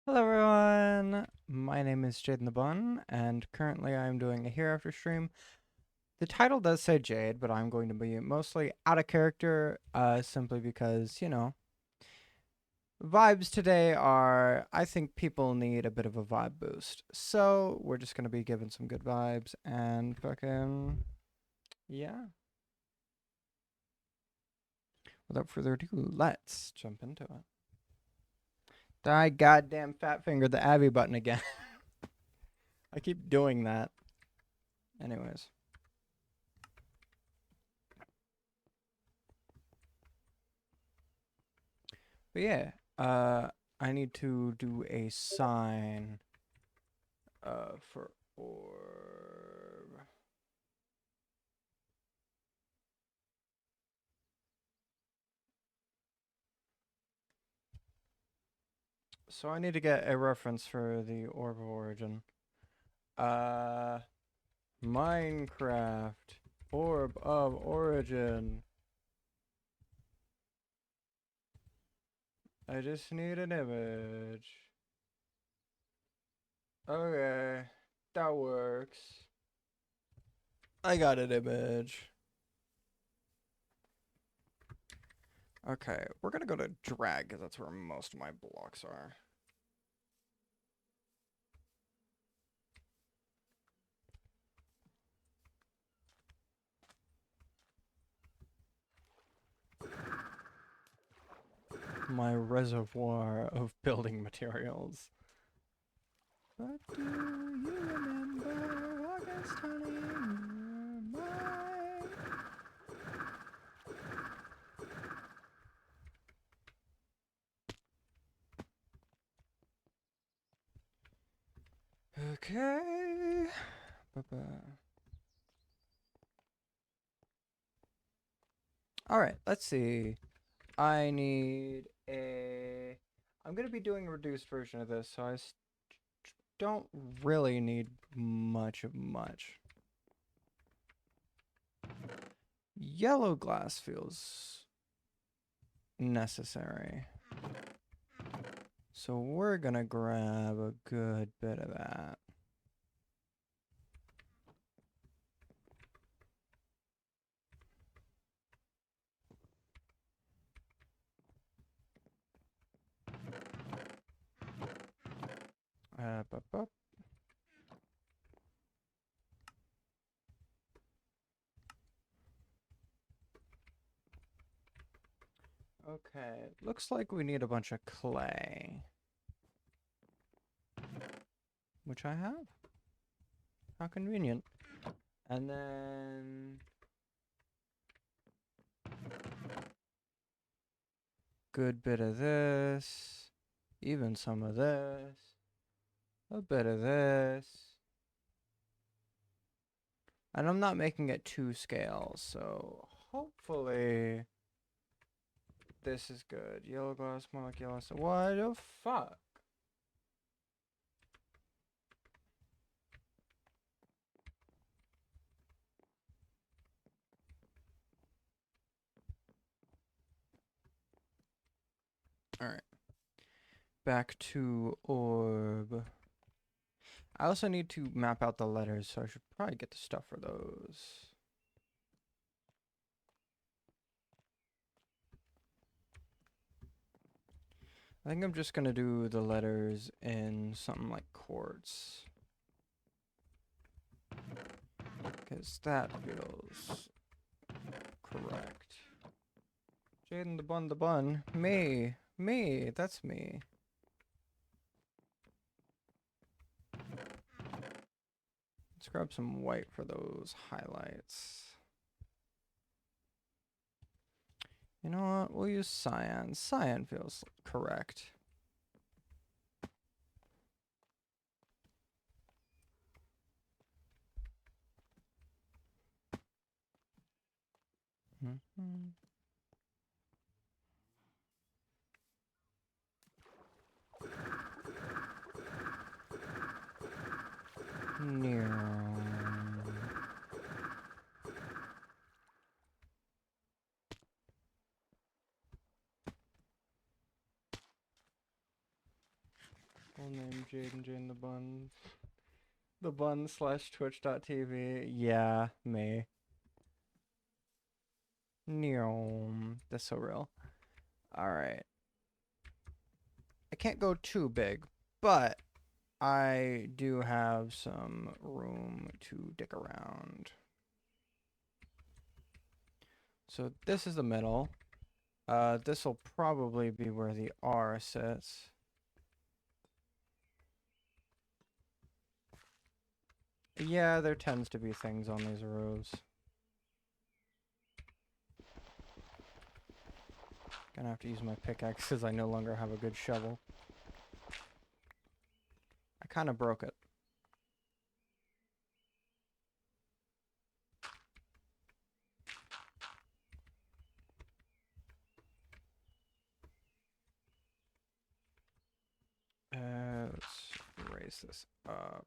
Hello everyone, my name is Jade in the Bun, and currently I'm doing a HereAfter stream. The title does say Jade, but I'm going to be mostly out of character, simply because, vibes today are, I think people need a bit of a vibe boost. So, we're just going to be giving some good vibes, and fucking, yeah. Without further ado, let's jump into it. I goddamn fat fingered the Abby button again. I keep doing that. Anyways. But yeah, I need to do a sign, for orb. So I need to get a reference for the orb of origin. Uh, Minecraft orb of origin. I just need an image. Okay, that works. I got an image. Okay, we're gonna go to drag because that's where most of my blocks are. My reservoir of building materials. But do you remember August honey in your mind? Okay. Alright, let's see. I need a... I'm going to be doing a reduced version of this, so I don't really need much of much. Yellow glass feels necessary. So we're gonna grab a good bit of that. Up, up. Okay, looks like we need a bunch of clay. Which I have. How convenient. And then... good bit of this. Even some of this. A bit of this. And I'm not making it to scale, so hopefully this is good. Yellow glass, more like yellow. So what the fuck? Alright. Back to orb. I also need to map out the letters, so I should probably get the stuff for those. I think I'm just gonna do the letters in something like quartz. Because that feels correct. Jaden the bun. Me, that's me. Let's grab some white for those highlights. You know what? We'll use cyan. Cyan feels correct. Mm-hmm. Jade and Jane the Bun. The Bun / Twitch.tv. Yeah, me. Neom. That's so real. Alright. I can't go too big, but I do have some room to dick around. So this is the middle. This will probably be where the R sits. Yeah, there tends to be things on these roofs. Gonna have to use my pickaxe because I no longer have a good shovel. I kind of broke it. Let's raise this up.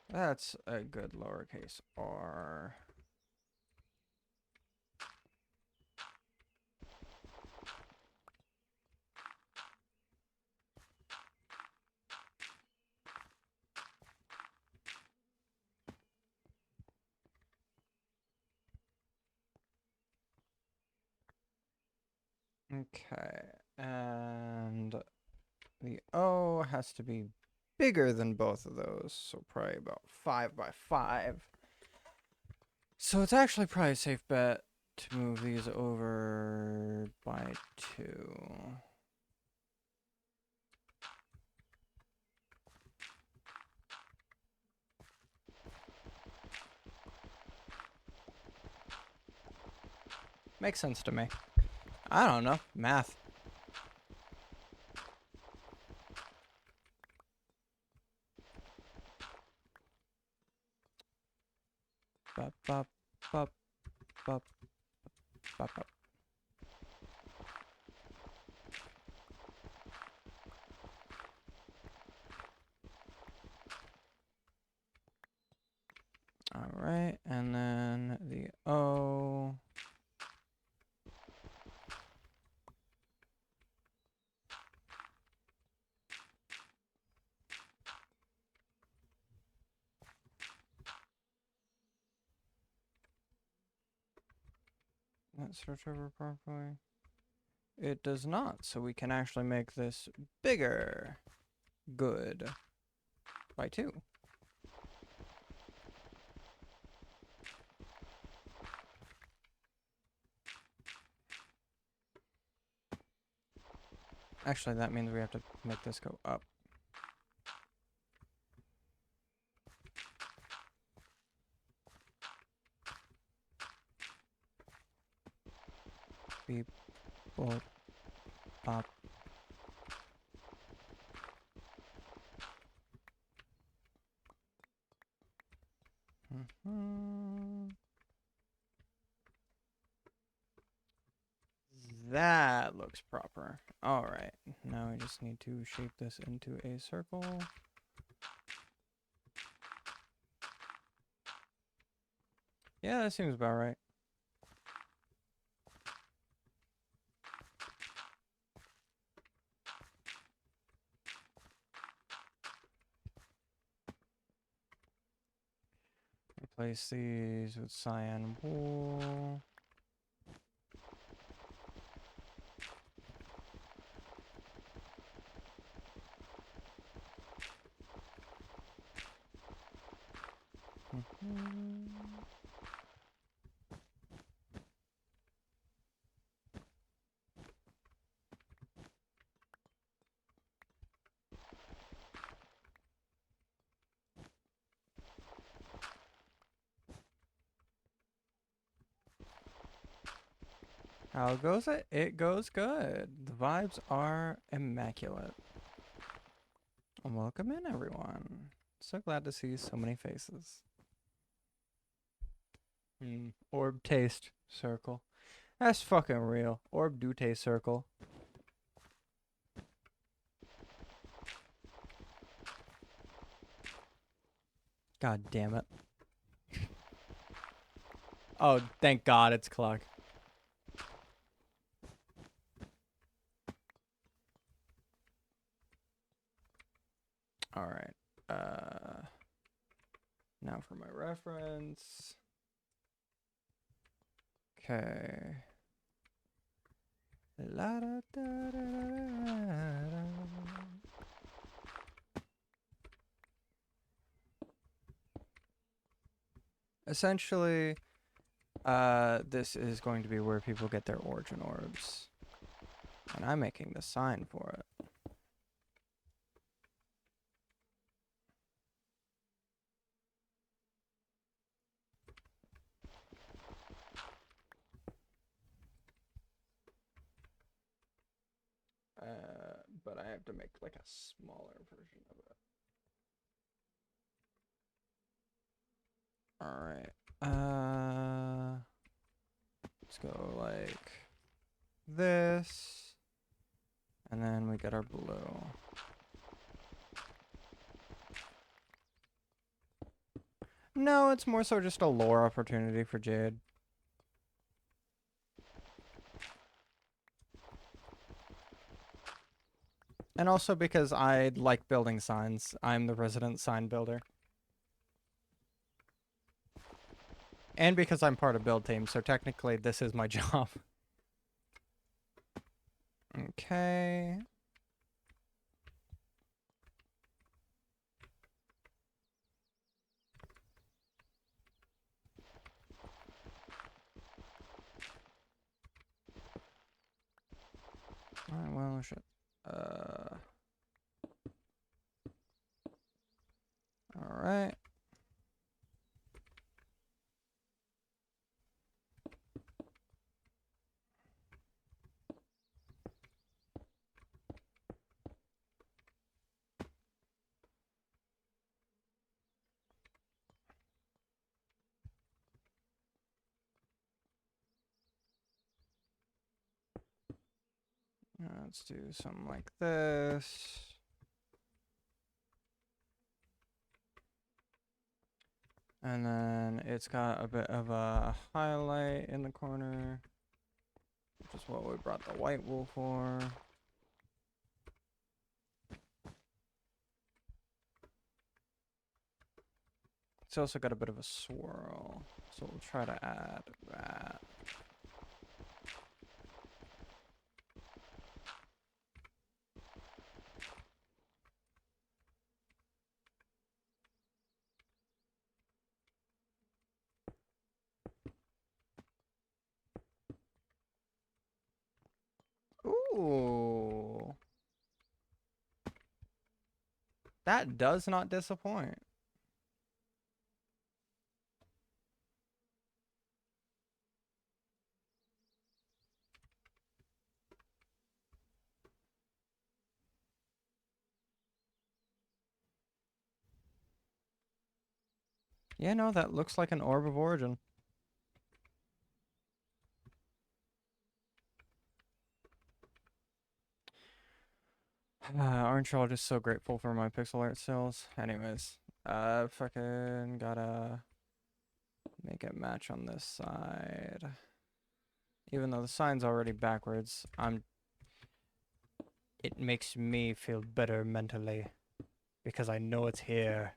That's a good lowercase r. Okay, and the O has to be bigger than both of those, so probably about 5 by 5. So it's actually probably a safe bet to move these over by 2. Makes sense to me. I don't know. Math. Bop, bop, bop, bop, bop, bop. Alright, and then the O. That search over properly. It does not, so we can actually make this bigger. Good. By 2. Actually, that means we have to make this go up. Beep, boop, pop. That looks proper. Alright, now we just need to shape this into a circle. Yeah, that seems about right. Replace these with cyan wool. How goes it? It goes good. The vibes are immaculate. Welcome in, everyone. So glad to see so many faces. Orb taste circle. That's fucking real. Orb do taste circle. God damn it. Oh, thank God it's clock. Now for my reference. Okay. La da da da da. Essentially, this is going to be where people get their origin orbs. And I'm making the sign for it. But I have to make like a smaller version of it. Alright. Let's go like this. And then we get our blue. No, it's more so just a lore opportunity for Jade. And also because I like building signs. I'm the resident sign builder. And because I'm part of build team, so technically this is my job. Okay. Alright, well, shit. Alright. Let's do something like this. And then it's got a bit of a highlight in the corner, which is what we brought the white wool for. It's also got a bit of a swirl, so we'll try to add that. Ooh. That does not disappoint. Yeah, no, that looks like an orb of origin. Aren't y'all just so grateful for my pixel art stills? Anyways, fucking gotta make it match on this side. Even though the sign's already backwards, it makes me feel better mentally because I know it's here.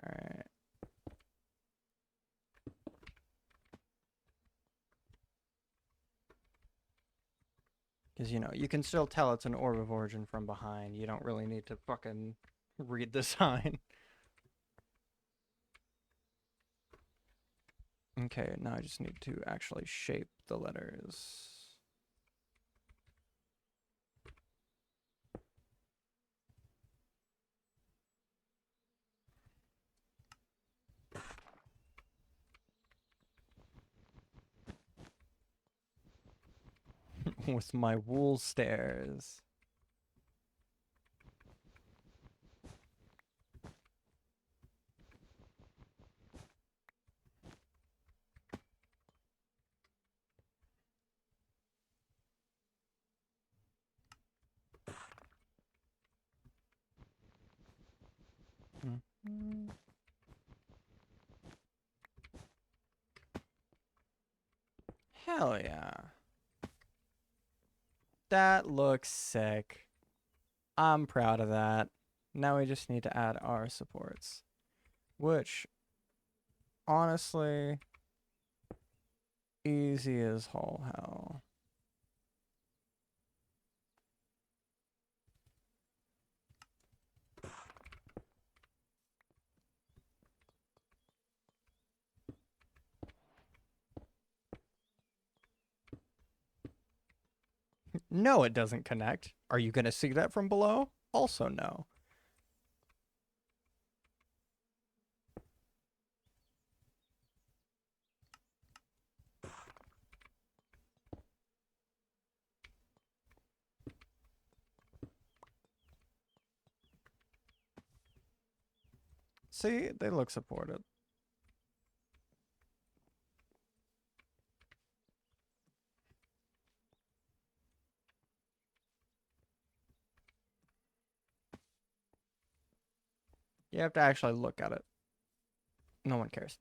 Alright. Because, you know, you can still tell it's an orb of origin from behind. You don't really need to fucking read the sign. Okay, now I just need to actually shape the letters. With my wool stairs. Hell yeah. That looks sick. I'm proud of that. Now we just need to add our supports. Which, honestly, easy as all hell. No, it doesn't connect. Are you going to see that from below? Also, no. See, they look supported. You have to actually look at it. No one cares.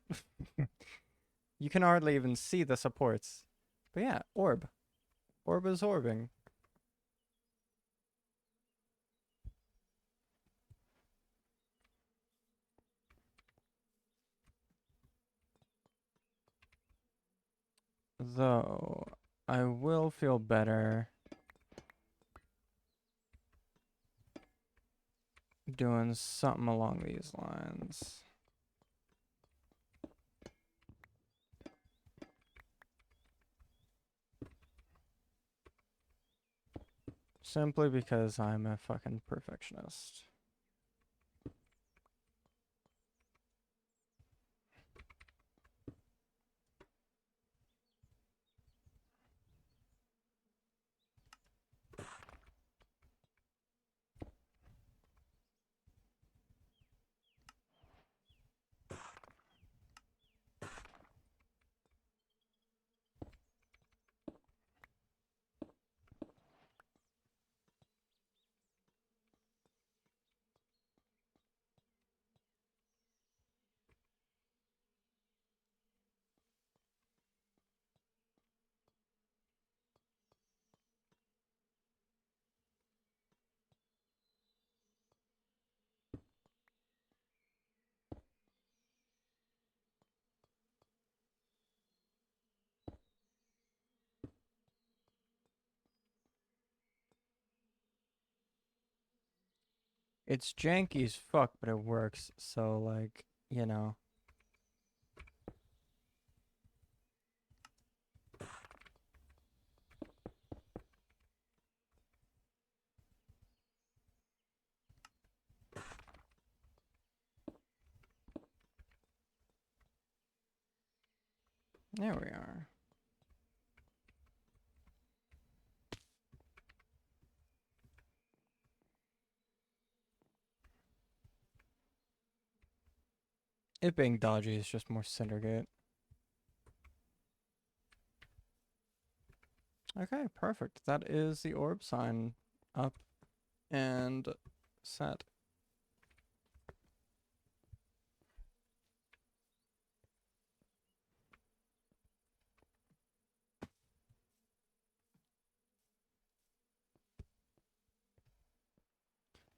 You can hardly even see the supports. But yeah, orb. Orb is orbing. Though, I will feel better doing something along these lines. Simply because I'm a fucking perfectionist. It's janky as fuck, but it works. So, like, you know. There we are. It being dodgy is just more Cindergate. Okay, perfect. That is the orb sign up and set.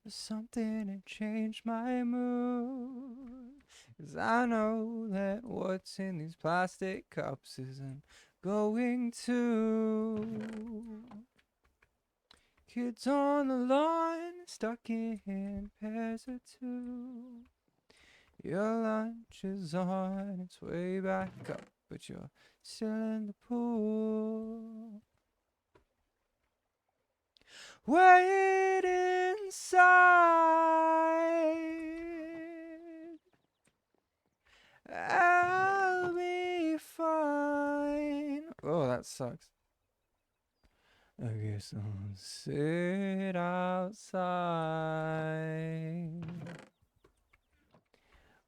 Something to change my mood. 'Cause I know that what's in these plastic cups isn't going to. Kids on the lawn, stuck in pairs of two. Your lunch is on its way back up, but you're still in the pool. Wait inside. I'll be fine. Oh, that sucks. I guess I'll sit outside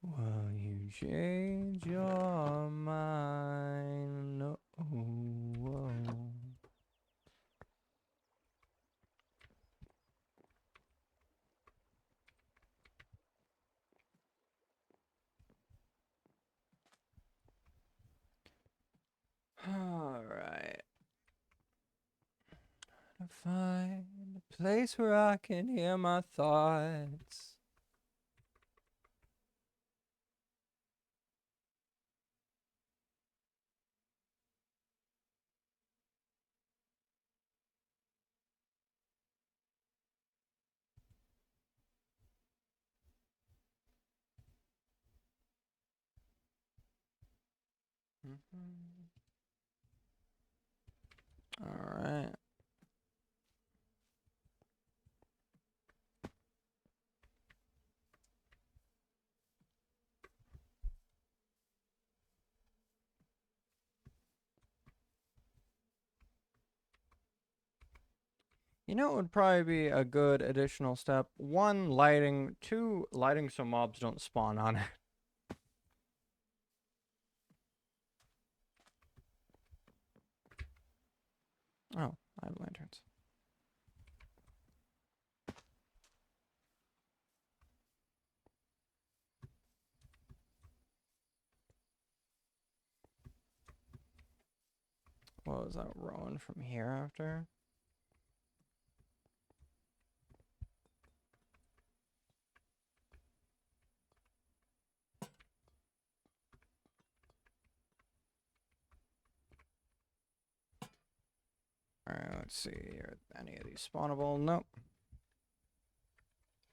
while you change your mind. No. Whoa. All right. To find a place where I can hear my thoughts. All right. You know, it would probably be a good additional step. One, lighting. Two, lighting so mobs don't spawn on it. Oh, I have lanterns. What was that, Rowan from HereAfter? Alright, let's see. Are any of these spawnable? Nope.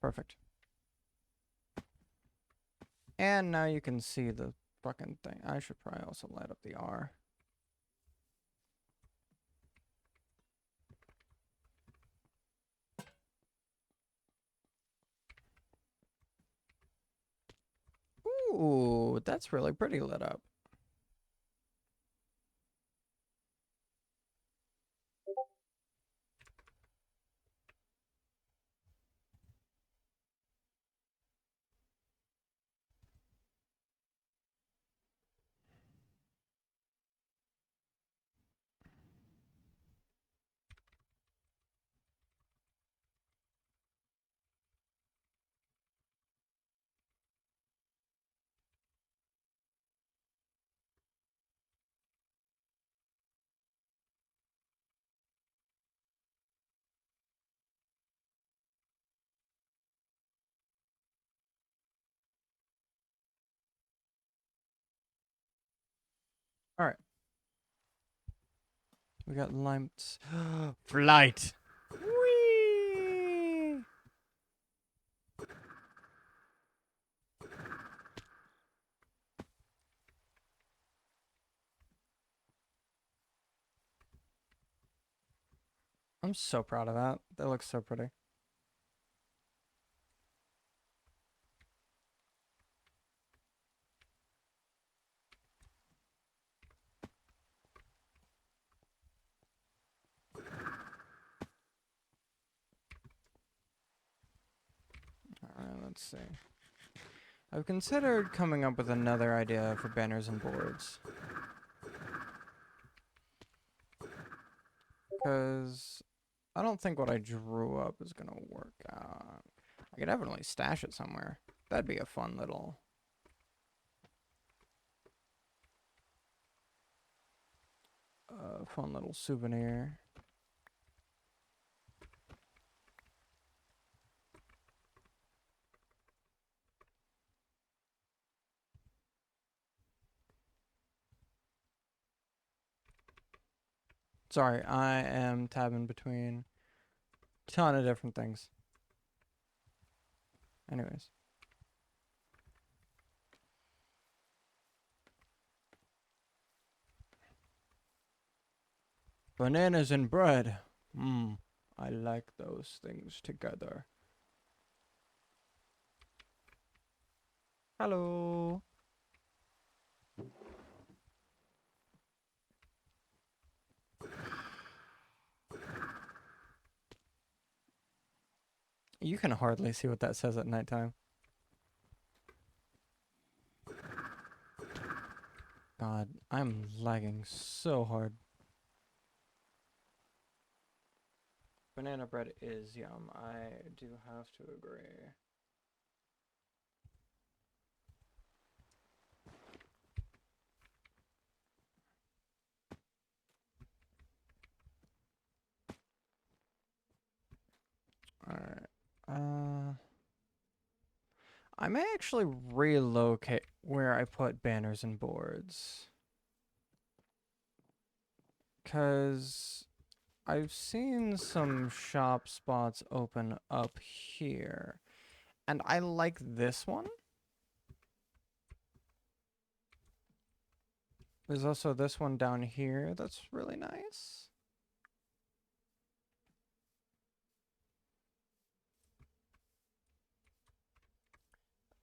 Perfect. And now you can see the fucking thing. I should probably also light up the R. Ooh, that's really pretty lit up. Alright. We got lights. Flight! Whee! I'm so proud of that. That looks so pretty. Alright, let's see. I've considered coming up with another idea for banners and boards. Because I don't think what I drew up is going to work out. I could definitely stash it somewhere. That'd be a fun little... fun little souvenir. Sorry, I am tabbing between a ton of different things. Anyways. Bananas and bread. Mmm, I like those things together. Hello. You can hardly see what that says at nighttime. God, I'm lagging so hard. Banana bread is yum. I do have to agree. Alright. I may actually relocate where I put banners and boards. Because I've seen some shop spots open up here. And I like this one. There's also this one down here that's really nice.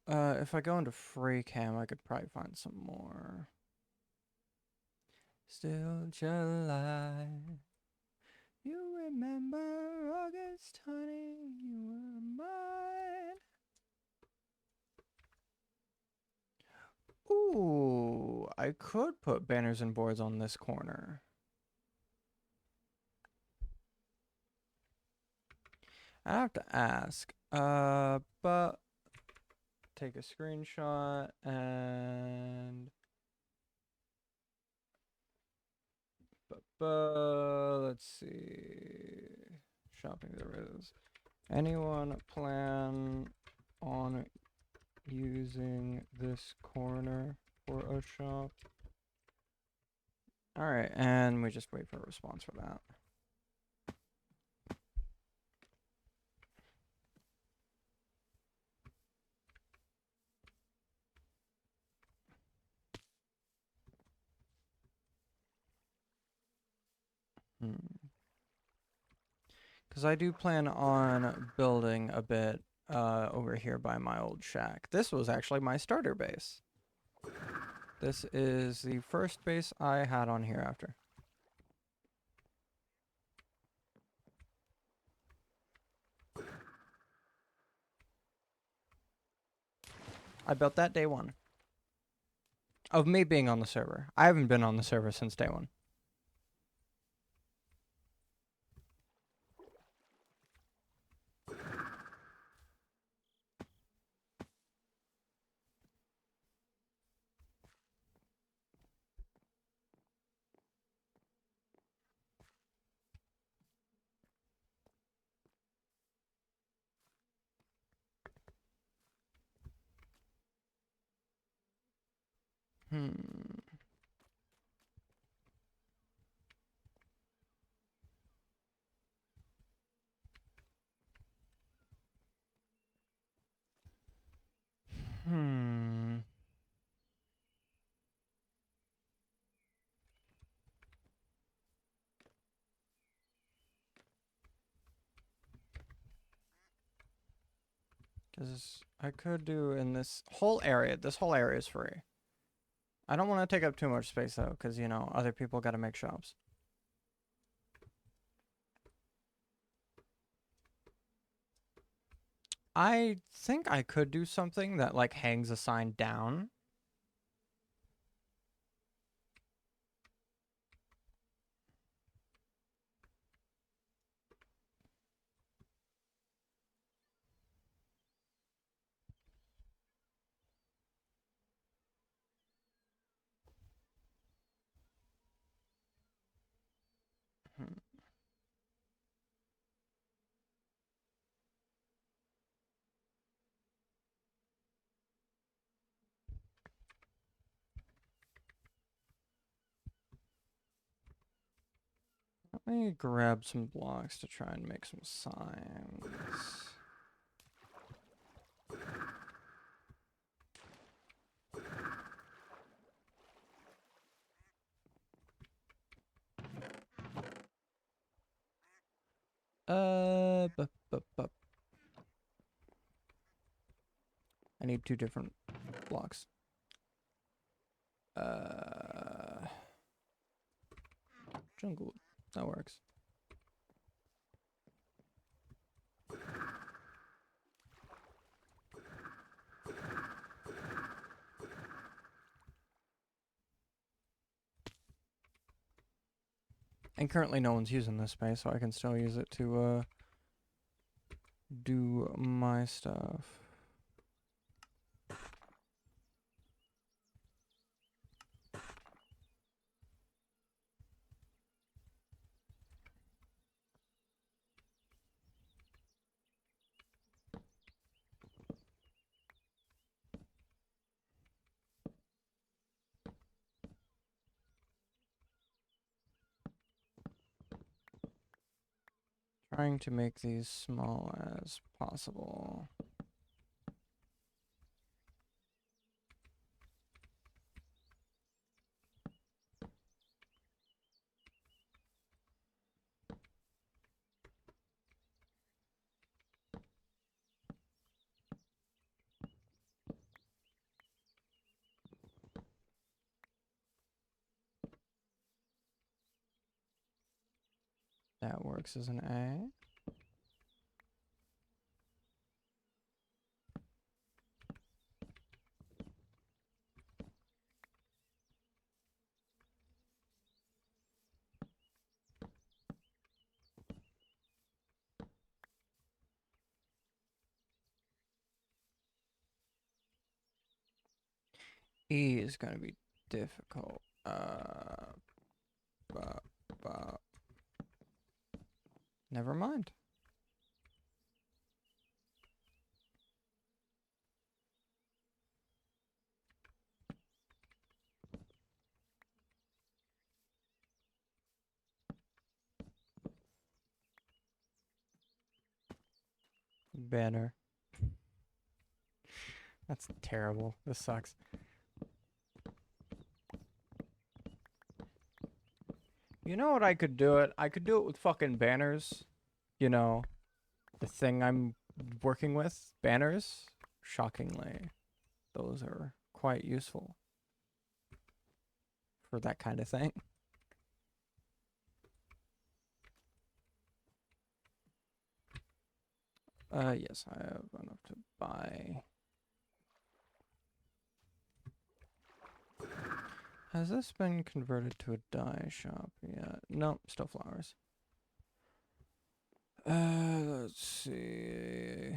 If I go into free cam, I could probably find some more. Still July. You remember August, honey, you were mine. Ooh, I could put banners and boards on this corner. I have to ask. But take a screenshot and let's see. Shopping there is. Anyone plan on using this corner for a shop? All right, and we just wait for a response for that. Because I do plan on building a bit over here by my old shack. This was actually my starter base. This is the first base I had on HereAfter. I built that day one. Of me being on the server. I haven't been on the server since day one. Hmm. Hmm. Because I could do in this whole area is free. I don't want to take up too much space though, because, you know, other people got to make shops. I think I could do something that, like, hangs a sign down. Hmm. Let me grab some blocks to try and make some signs. I need 2 different blocks. Jungle. That works. And currently no one's using this space, so I can still use it to do my stuff. Trying to make these small as possible. That works as an A. E is going to be difficult. Ba, ba. Never mind. Banner. That's terrible. This sucks. You know what I could do it? I could do it with fucking banners. You know, the thing I'm working with. Banners. Shockingly, those are quite useful for that kind of thing. Yes, I have enough to buy. Has this been converted to a dye shop yet? Nope, still flowers. Let's see.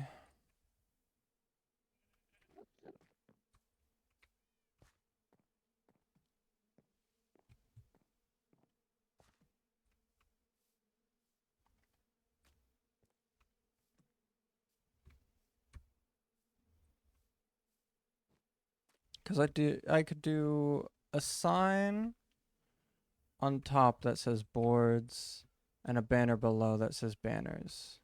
Because I could do a sign on top that says boards and a banner below that says banners.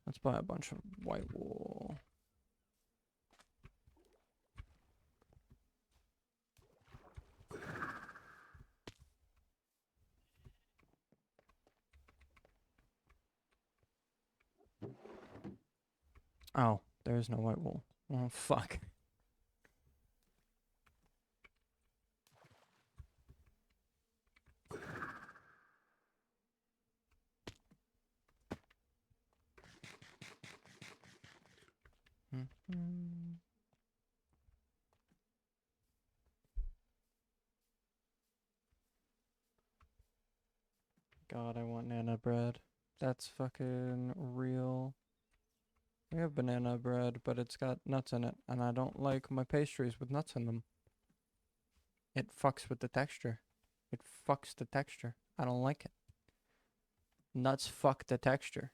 Let's buy a bunch of white wool. Oh, there's no white wool. Oh, fuck. God, I want nana bread. That's fucking real. We have banana bread, but it's got nuts in it, and I don't like my pastries with nuts in them. It fucks with the texture. It fucks the texture. I don't like it. Nuts fuck the texture.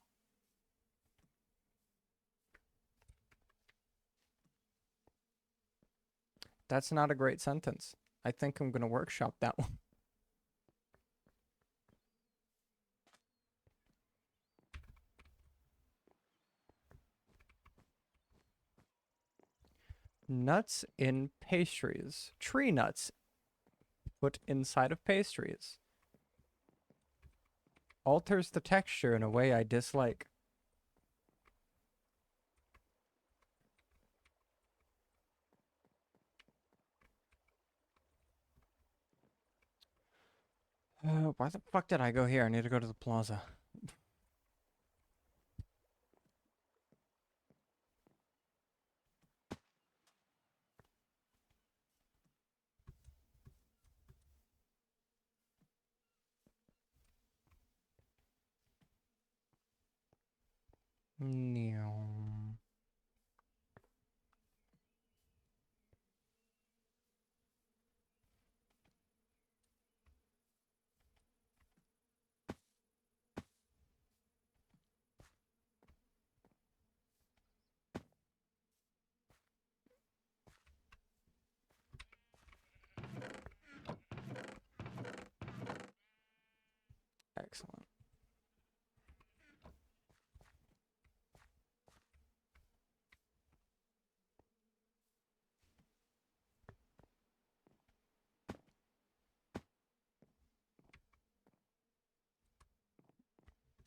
That's not a great sentence. I think I'm gonna workshop that one. Nuts in pastries. Tree nuts put inside of pastries. Alters the texture in a way I dislike. Why the fuck did I go here? I need to go to the plaza. No. Excellent.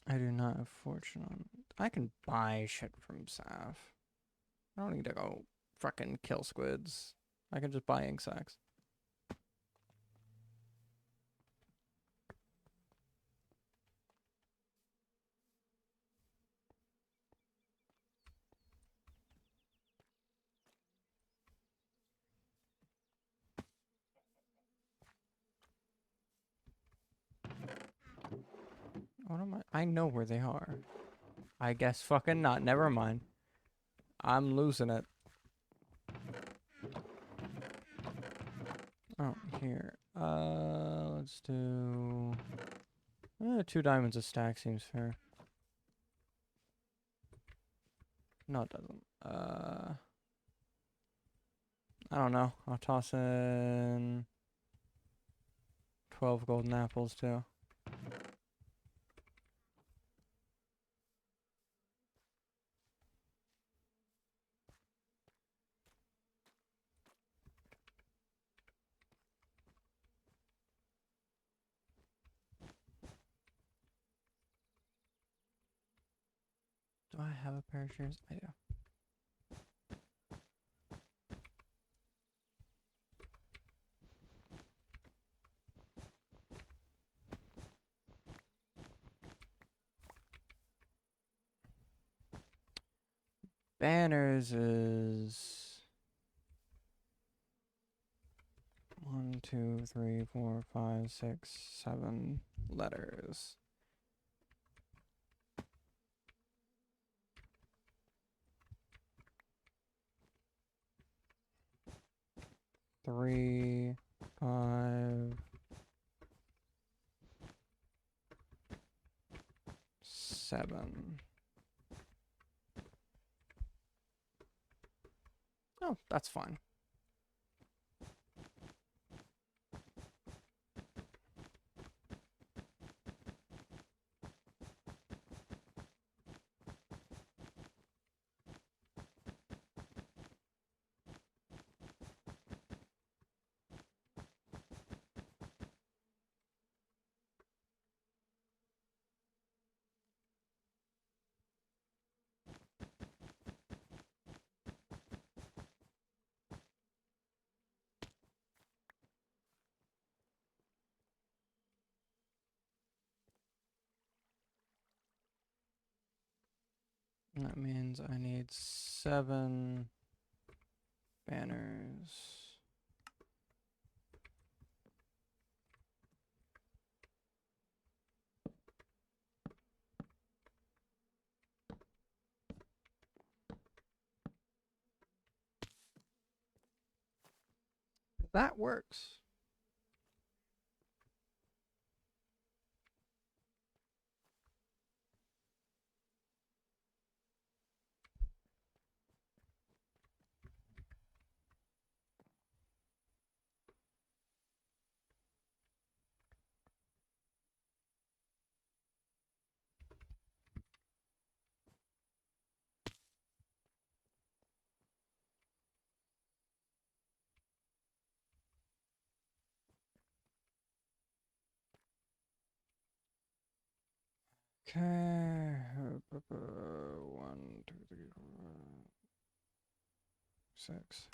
I do not have fortune on. I can buy shit from Saf. I don't need to go frickin' kill squids. I can just buy ink sacks. What am I know where they are. I guess fucking not. Never mind. I'm losing it. Oh, here. Let's do... 2 diamonds a stack seems fair. No, it doesn't. I don't know. I'll toss in 12 golden apples too. Do I have a pair of shears? I do. Banners is 1, 2, 3, 4, 5, 6, 7 letters. Three, 5, 7. Oh, that's fine. That means I need 7 banners. That works. Okay. 1, 2, 3, 4, 6.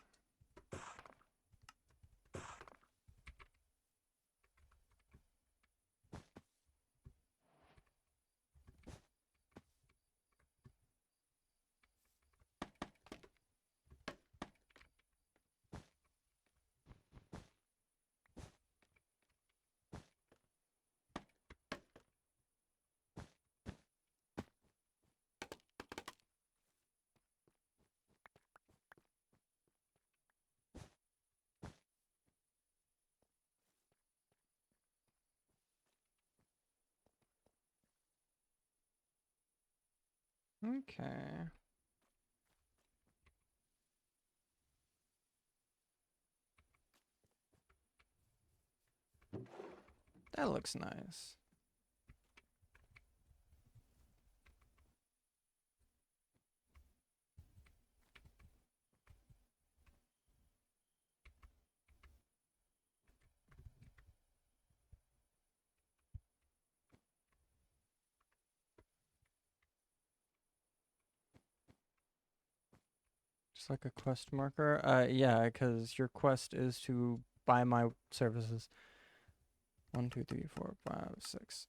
Okay. That looks nice. Just like a quest marker. Yeah, because your quest is to buy my services. 1, 2, 3, 4, 5, 6.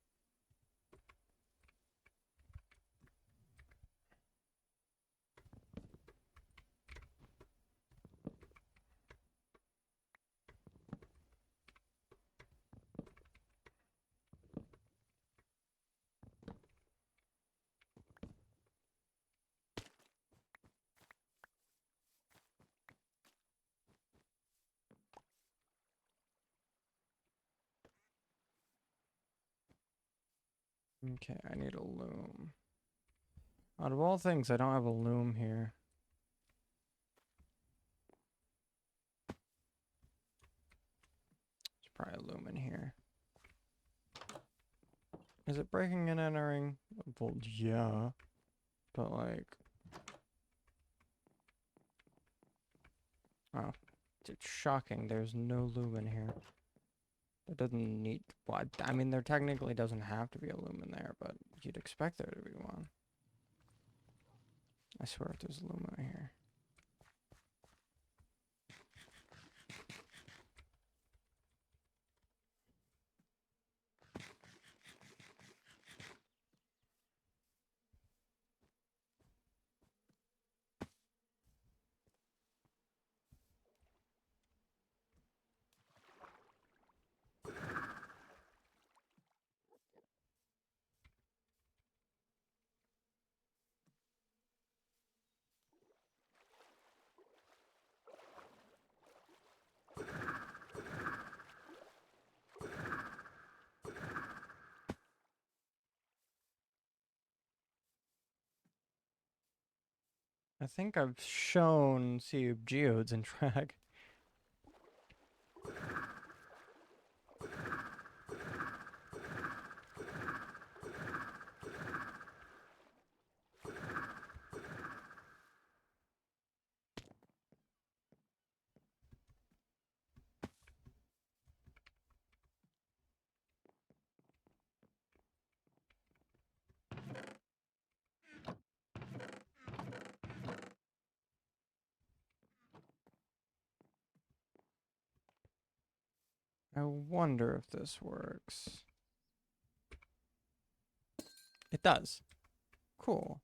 Okay, I need a loom. Out of all things, I don't have a loom here. There's probably a loom in here. Is it breaking and entering? Well, yeah. But like... Oh. It's shocking. There's no loom in here. It doesn't need... Well, I mean, there technically doesn't have to be a loom in there, but you'd expect there to be one. I swear if there's a loom in here. I think I've shown Sea of Geodes in track. I wonder if this works. It does. Cool.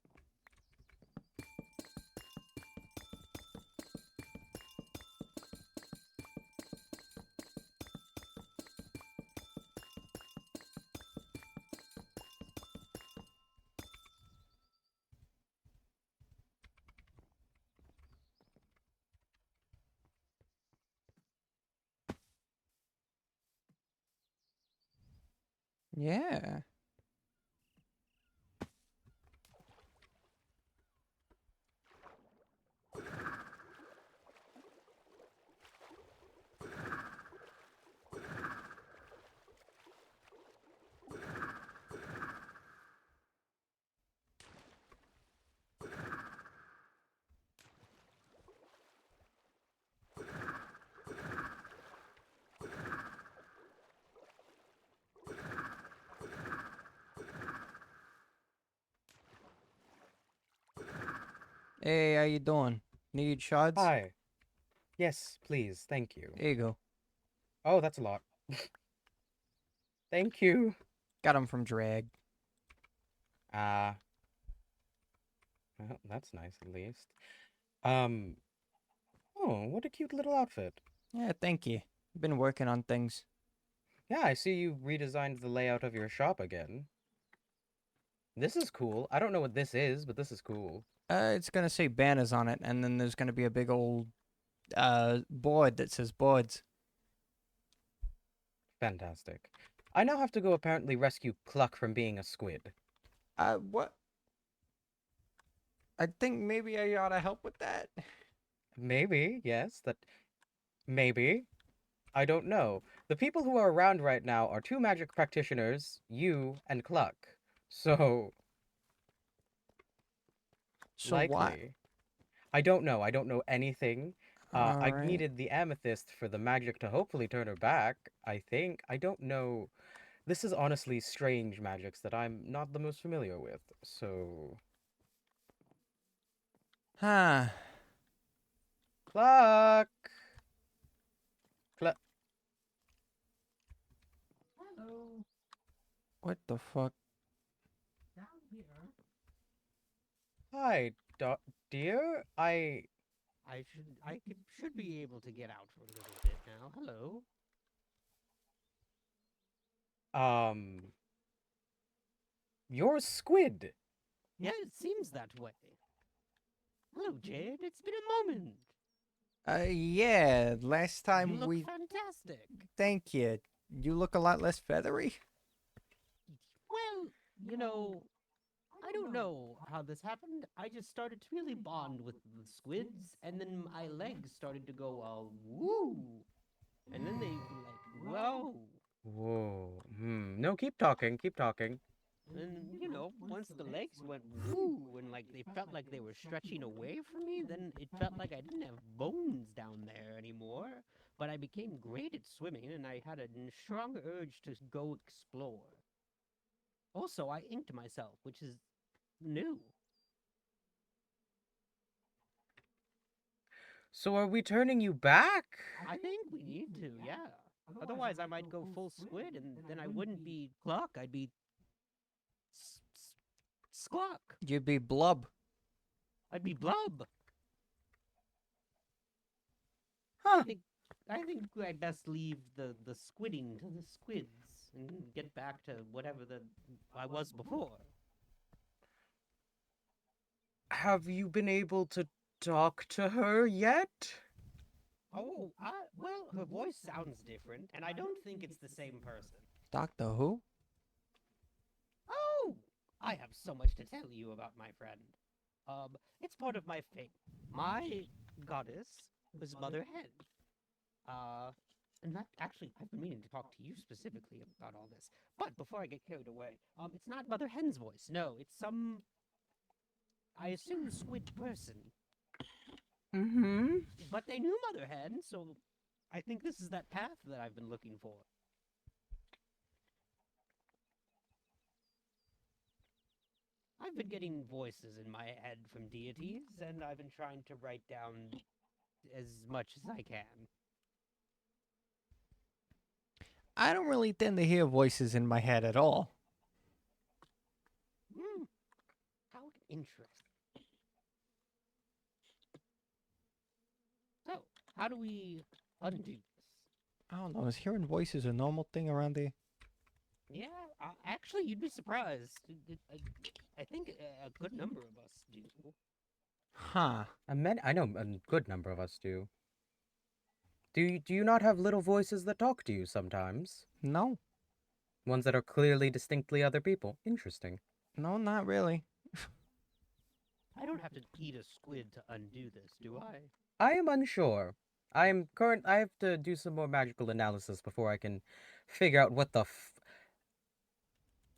Yeah. Hey, how you doing? Need shards? Hi. Yes, please. Thank you. There you go. Oh, that's a lot. Thank you. Got 'em from Drag. Ah, well, that's nice at least. Um, oh, what a cute little outfit. Yeah, thank you. Been working on things. Yeah, I see you redesigned the layout of your shop again. This is cool. I don't know what this is, but this is cool. It's gonna say banners on it, and then there's gonna be a big old board that says boards. Fantastic. I now have to go apparently rescue Cluck from being a squid. What? I think maybe I ought to help with that. Maybe, yes, that maybe. I don't know. The people who are around right now are two magic practitioners, you and Cluck. So, So what? likely. I don't know. I don't know anything. All I right. needed the amethyst for the magic to hopefully turn her back, I think. I don't know. This is honestly strange magics that I'm not the most familiar with. So, Huh. Cluck. Cluck. Hello, What the fuck? down here. Hi, dear. I should be able to get out for a little bit now. Hello. Um, you're a squid. Yeah, it seems that way. Hello, Jade. It's been a moment. Yeah, last You time look we... fantastic. Thank you. You look a lot less feathery. Well, you know, I don't know how this happened. I just started to really bond with the squids, and then my legs started to go all woo, and then they like whoa. Whoa. No, keep talking. Keep talking. And once the legs went woo and like they felt like they were stretching away from me, then it felt like I didn't have bones down there anymore. But I became great at swimming and I had a strong urge to go explore. Also, I inked myself, which is new. So are we turning you back? I think we need to, yeah. Otherwise, I might go full squid and then I wouldn't be Cluck, I'd be Skluck. You'd be blub. I'd be Blub. Huh. I think I best leave the squidding to the squids and get back to whatever I was before. Have you been able to talk to her yet? Oh, well, her voice sounds different, and I don't think it's the same person. Doctor Who? Oh, I have so much to tell you about my friend. It's part of my faith. My goddess was Mother Hen. And that actually, I've been meaning to talk to you specifically about all this. But before I get carried away, it's not Mother Hen's voice. No, it's some, I assume, squid person. Mm-hmm. But they knew Mother Hen, so I think this is that path that I've been looking for. I've been getting voices in my head from deities, and I've been trying to write down as much as I can. I don't really tend to hear voices in my head at all. Hmm, how interesting. So, how do we undo this? I don't know. Is hearing voices a normal thing around here? Yeah, actually, you'd be surprised. I think a good number of us do. Huh. I know a good number of us do. Do you not have little voices that talk to you sometimes? No. Ones that are clearly distinctly other people? Interesting. No, not really. I don't have to eat a squid to undo this, do I? I am unsure. I have to do some more magical analysis before I can figure out what the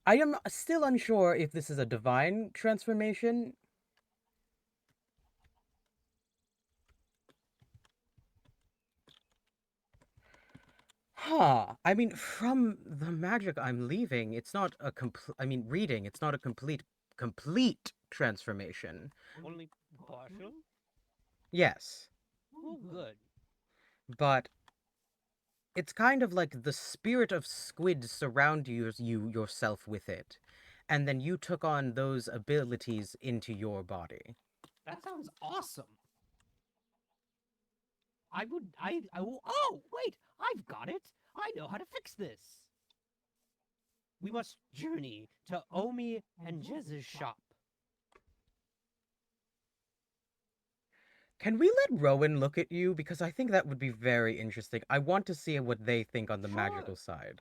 I am still unsure if this is a divine transformation. Huh. I mean, from the magic I'm leaving, it's not a reading, it's not a complete transformation. Only partial? Yes. Oh, good. But it's kind of like the spirit of squid surround you yourself with it. And then you took on those abilities into your body. That sounds awesome. Oh, wait, I've got it. I know how to fix this. We must journey to Omi and Jez's shop. Can we let Rowan look at you? Because I think that would be very interesting. I want to see what they think on the magical side.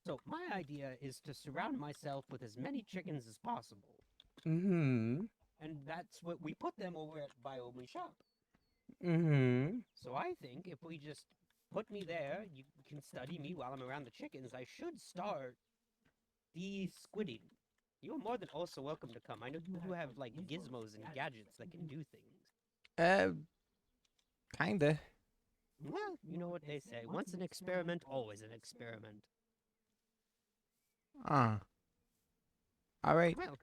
So my idea is to surround myself with as many chickens as possible. Mm-hmm. And that's what we put them over at Omi shop. Mm-hmm. So I think if we just put me there, you can study me while I'm around the chickens. I should start de-squidding. You're more than also welcome to come. I know you have like gizmos and gadgets that can do things. Uh, kinda. Well, you know what they say. Once an experiment, always an experiment. Alright. Well,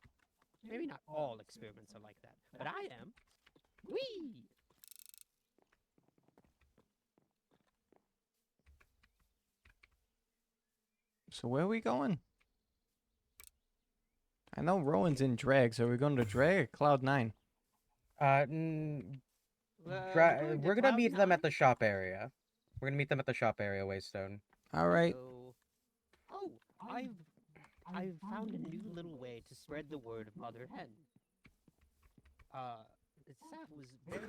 maybe not all experiments are like that, but I am. Whee! So where are we going? I know Rowan's in drag, so we're going to drag or Cloud 9? We're gonna meet them at the shop area. We're gonna meet them at the shop area, Waystone. Alright. Hello. Oh, I've found a new little way to spread the word of Mother Hen. The staff was very,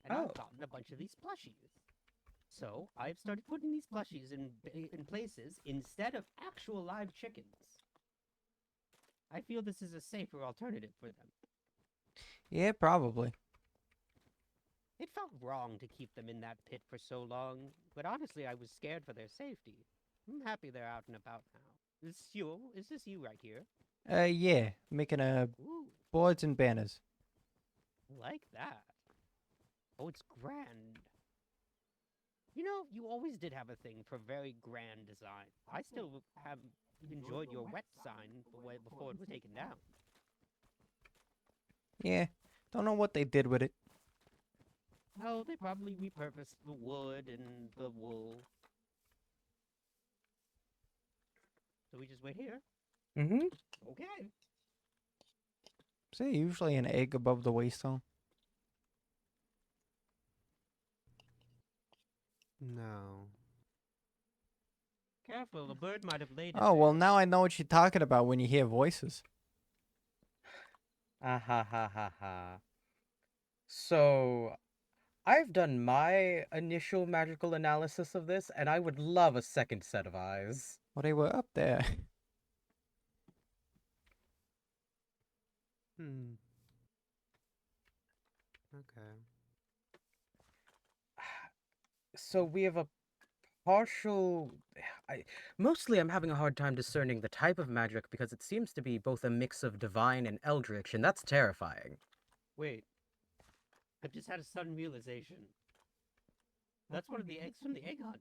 and Oh. I've gotten a bunch of these plushies. So I've started putting these plushies in places instead of actual live chickens. I feel this is a safer alternative for them. Yeah, probably. It felt wrong to keep them in that pit for so long, but honestly, I was scared for their safety. I'm happy they're out and about now. Is this you right here? Yeah. Making Ooh, boards and banners. like that. Oh, it's grand. You know, you always did have a thing for very grand design. I still have enjoyed your wet sign before it was taken down. Yeah. Don't know what they did with it. Oh, they probably repurposed the wood and the wool. So we just wait here? Mm-hmm. Okay. Is there usually an egg above the waystone? No. Careful, the bird might have laid it Oh, well, there. now I know what you're talking about when you hear voices. Ah ha ha ha ha. So, I've done my initial magical analysis of this, and I would love a second set of eyes. Well, they were up there. Hmm. Okay. So we have a partial. Mostly, I'm having a hard time discerning the type of magic because it seems to be both a mix of divine and eldritch, and that's terrifying. Wait. I've just had a sudden realization. That's one of the eggs from the egg hunt.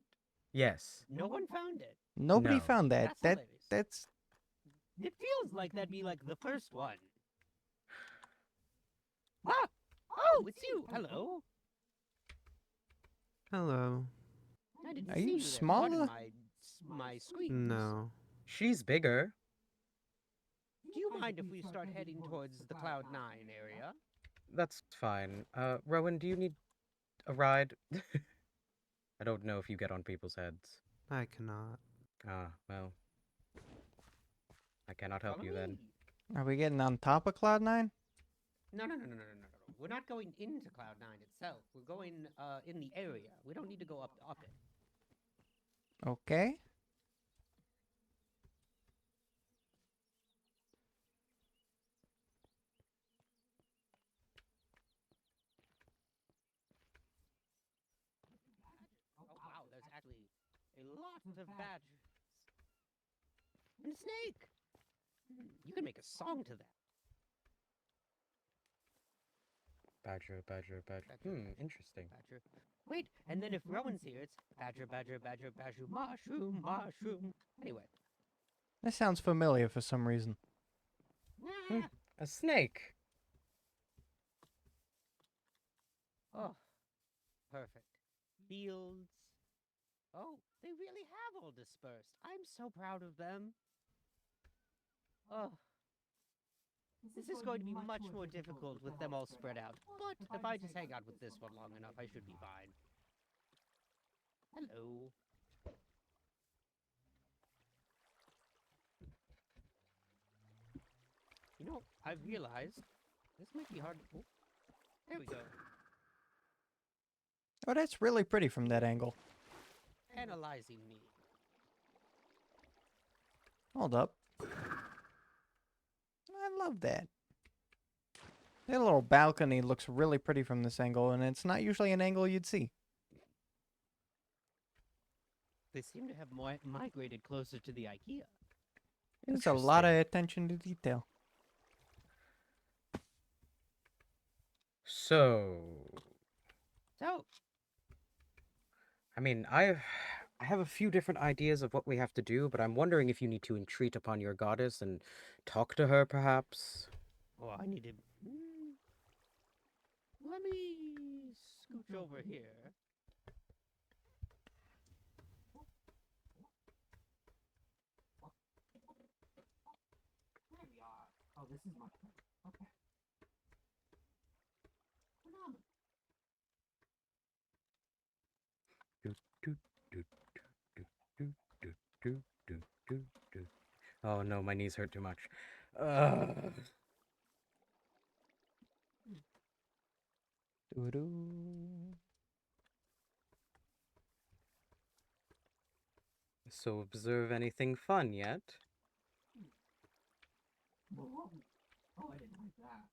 Yes. No one found it. Nobody No. found that. That's hilarious. That's It feels like that'd be like the first one. Ah! Oh, it's you! Hello! Hello. I didn't Are see you you there. smaller? Pardon my screams. No. She's bigger. Do you mind if we start heading towards the Cloud 9 area? That's fine. Rowan, do you need a ride? I don't know if you get on people's heads. I cannot. Ah, well. I cannot help Follow you then. me. Are we getting on top of Cloud 9? No. We're not going into Cloud 9 itself. We're going in the area. We don't need to go up it. Okay. Oh wow, there's actually a lot of badgers. And a snake! You can make a song to that. Badger. Badger, Interesting. Badger. Wait, and then if Rowan's here, it's badger, mushroom, mushroom. Anyway. That sounds familiar for some reason. Ah, A snake. oh, perfect. Fields. Oh, they really have all dispersed. I'm so proud of them. Oh. This is going to be much more difficult with them all spread out. But if I just hang out with this one long enough, I should be fine. Hello. You know, I've realized this might be hard to... Oh, there we go. Oh, that's really pretty from that angle. Analyzing me. Hold up. I love that. That little balcony looks really pretty from this angle, and it's not usually an angle you'd see. They seem to have migrated closer to the IKEA. There's a lot of Interesting. attention to detail. So, So, I mean, I have a few different ideas of what we have to do, but I'm wondering if you need to entreat upon your goddess and talk to her, perhaps. oh, I need to... Let me scooch over here. this is much better. Okay. Phenomenal. Do, do, do, do, do, do, do, do, do, do. Oh no, my knees hurt too much. Doo-doo. So observe anything fun yet? Whoa. Oh, I didn't like that.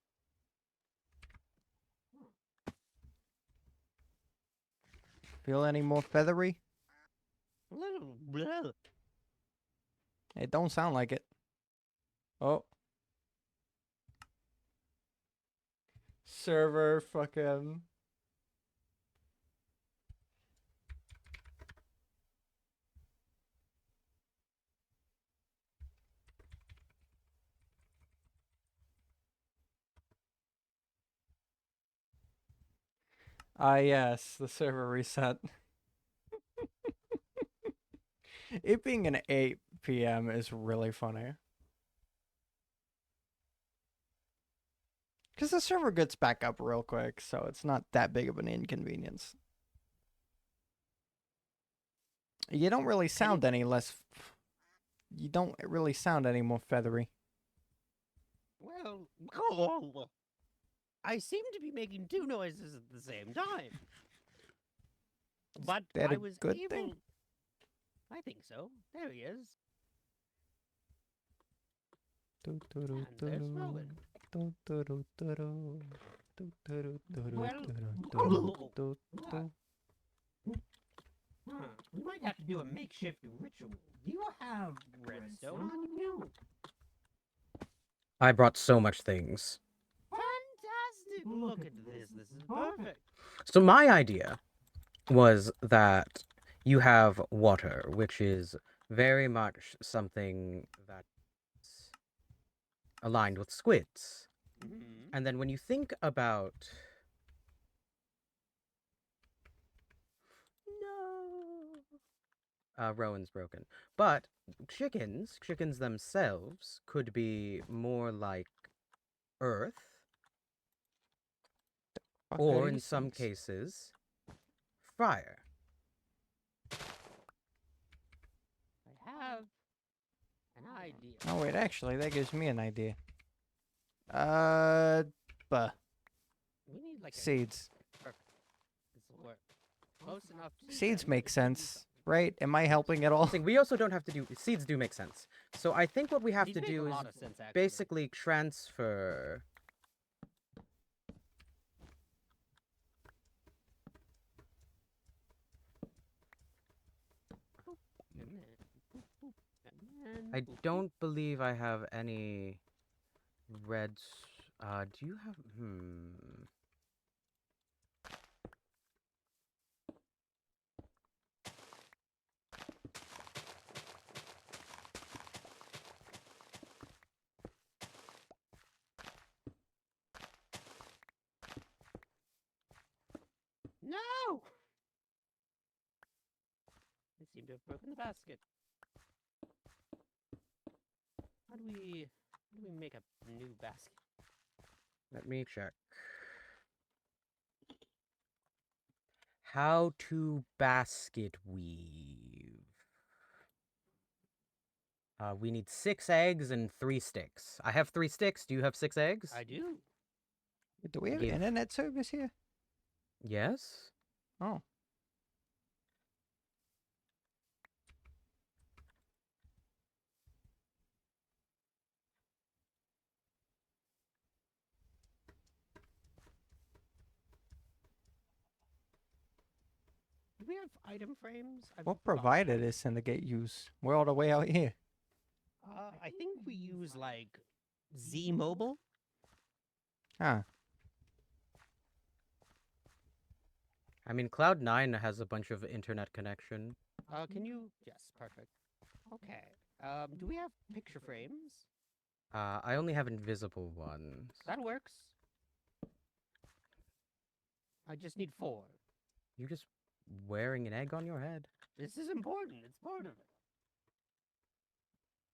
Feel any more feathery? A little blah. It don't sound like it. Oh. Server fucking. Ah, yes, the server reset. It being an 8 p.m. is really funny. Because the server gets back up real quick, so it's not that big of an inconvenience. You don't really sound any less. You don't really sound any more feathery. Well, I seem to be making two noises at the same time. But that I a was good able. thing? I think so. There he is. Do, do, do, And do, there's do. Rowan. Do, do, do, do, do. Do, do, do, do, do, Well, do, do, do. We might have to do a makeshift ritual. Do you have redstone on you? I brought so much things. Fantastic! Look at this. This is perfect. So my idea was that you have water, which is very much something that's aligned with squids. Mm-hmm. And then when you think about Rowan's broken. But chickens themselves could be more like earth, Fuck or are in these some things? cases, fire. I have an idea. Oh wait, actually, that gives me an idea. Buh. We need like Seeds. Perfect. This will work. Close enough to Seeds them make that they can do sense, something. right? Am I helping at all? We also don't have to do seeds. Do make sense. So I think what we have These to make a do is lot of sense, actually. basically transfer. And then, boop, boop, and then, I boop, boop. don't believe I have any reds. Do you have? No! I seem to have broken the basket. How do we make a new basket? Let me check. How to basket weave. We need 6 eggs and 3 sticks. I have 3 sticks. Do you have 6 eggs? I do. Do we have Give- internet service here? Yes. Oh. Do we have item frames? I've What forgotten. provider does Syndicate use? We're all the way out here. I think we use like Z Mobile. Huh. I mean, Cloud9 has a bunch of internet connection. Can you? Yes, perfect. Okay. Do we have picture frames? I only have invisible ones. That works. I just need 4. You just wearing an egg on your head? This is important. It's part of it.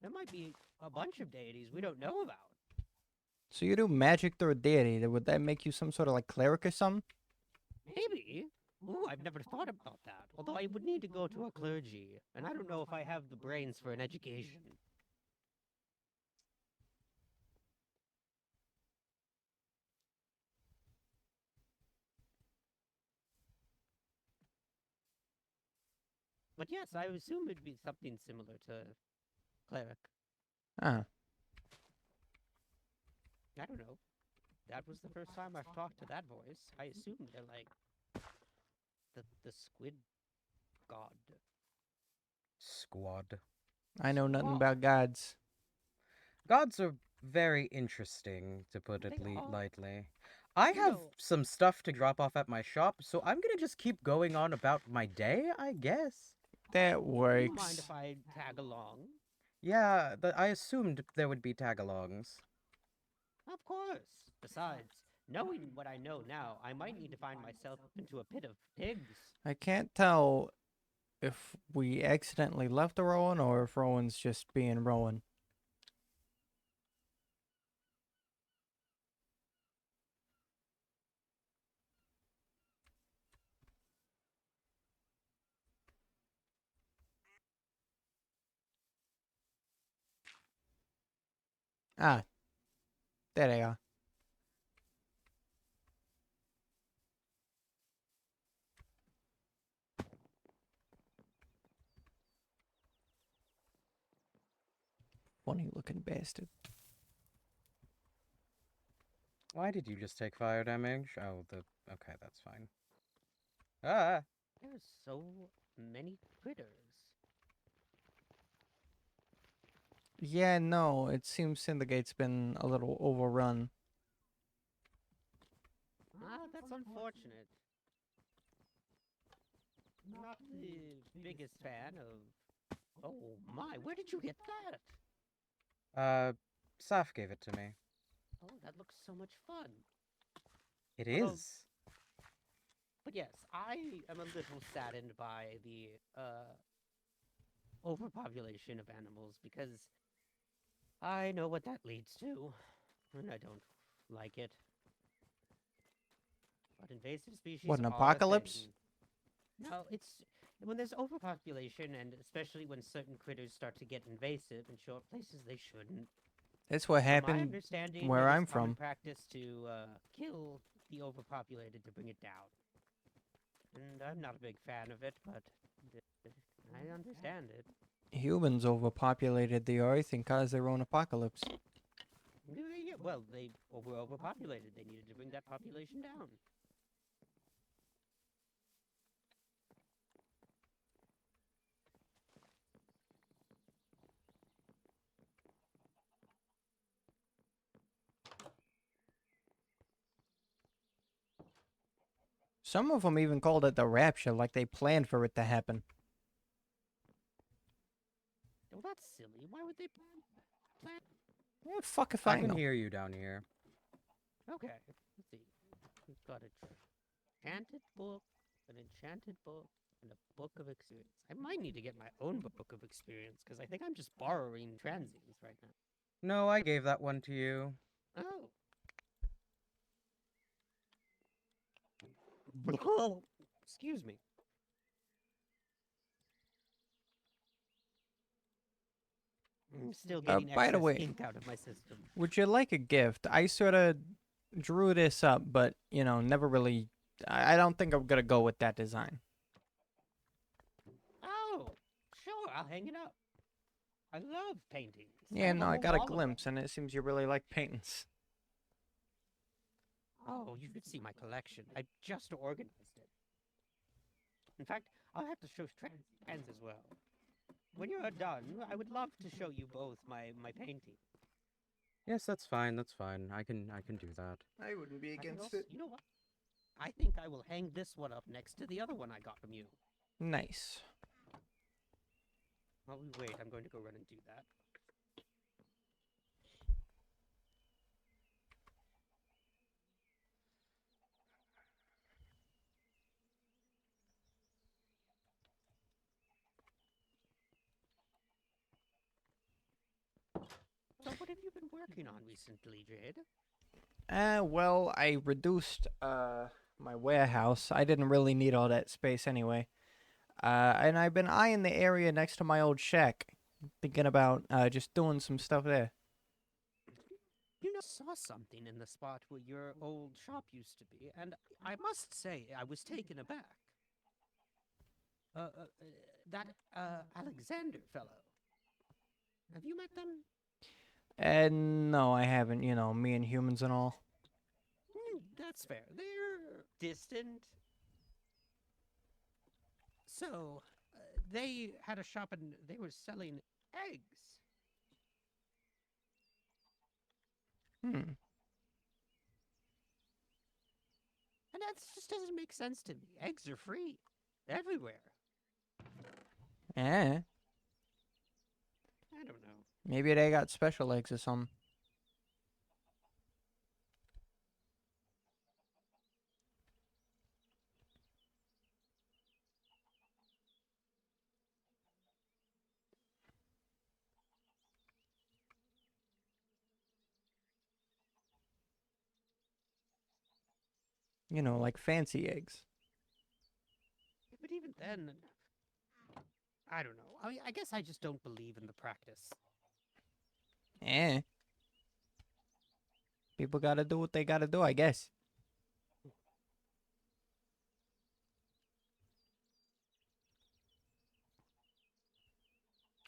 There might be a bunch of deities we don't know about. So you do magic through a deity. Would that make you some sort of like cleric or something? Maybe. Ooh, I've never thought about that. Although I would need to go to a clergy, and I don't know if I have the brains for an education. But yes, I assume it'd be something similar to cleric. Ah, I don't know. That was the first time I've talked to that voice. I assume they're like the squid god. Squad. I know nothing Squad. about gods. Gods are very interesting, to put it They are. lightly. I You have know- some stuff to drop off at my shop, so I'm gonna just keep going on about my day, I guess. That Do you mind works. if I tag along? Yeah, I assumed there would be tagalongs. Of course. Besides, knowing what I know now, I might need to find myself into a pit of pigs. I can't tell if we accidentally left Rowan or if Rowan's just being Rowan. Ah, there they are. Funny looking bastard. Why did you just take fire damage? Oh, okay, that's fine. Ah! There's so many critters. Yeah, no, it seems Syndicate's been a little overrun. Ah, that's unfortunate. Not the biggest fan of... Oh my, where did you get that? Saf gave it to me. Oh, that looks so much fun. It Although- is. But yes, I am a little saddened by the overpopulation of animals because I know what that leads to, and I don't like it. But invasive species What, an are a apocalypse? thing. No, it's when there's overpopulation, and especially when certain critters start to get invasive and show up places they shouldn't. That's what From my happened understanding, where it is I'm common from. practice to kill the overpopulated to bring it down. And I'm not a big fan of it, but I understand it. Humans overpopulated the earth and caused their own apocalypse. Yeah, well, they were overpopulated. They needed to bring that population down. Some of them even called it the rapture, like they planned for it to happen. Well, that's silly. Why would they plan? Yeah, fuck if I I can know. hear you down here. Okay, let's see. We've got a enchanted book, an enchanted book, and a book of experience. I might need to get my own book of experience because I think I'm just borrowing transients right now. No, I gave that one to you. Oh. Excuse me. I'm still getting by the excess way- ink out of my system. Would you like a gift? I sort of drew this up, but, you know, never really... I don't think I'm gonna go with that design. Oh, sure, I'll hang it up. I love paintings. Yeah, have no, a I whole got a wall of them. glimpse, and it seems you really like paintings. Oh, you should see my collection. I just organized it. In fact, I'll have to show trans as well. When you're done, I would love to show you both my painting. Yes, that's fine. That's fine. I can do that. I wouldn't be I can also- You know what? I think I will hang this one up next to the other one I got from you. Nice. While we wait, I'm going to go run and do that. What have you been working on recently, Jade? Well, I reduced my warehouse. I didn't really need all that space anyway. And I've been eyeing the area next to my old shack, thinking about just doing some stuff there. You know, I saw something in the spot where your old shop used to be, and I must say I was taken aback. That Alexander fellow. Have you met them? And no, I haven't. You know, me and humans and all. That's fair. They're distant. So, they had a shop and they were selling eggs. Hmm. And that just doesn't make sense to me. Eggs are free everywhere. Eh. I don't know. Maybe they got special eggs or something. You know, like fancy eggs. But even then, I don't know. I mean, I guess I just don't believe in the practice. Eh. People gotta do what they gotta do, I guess.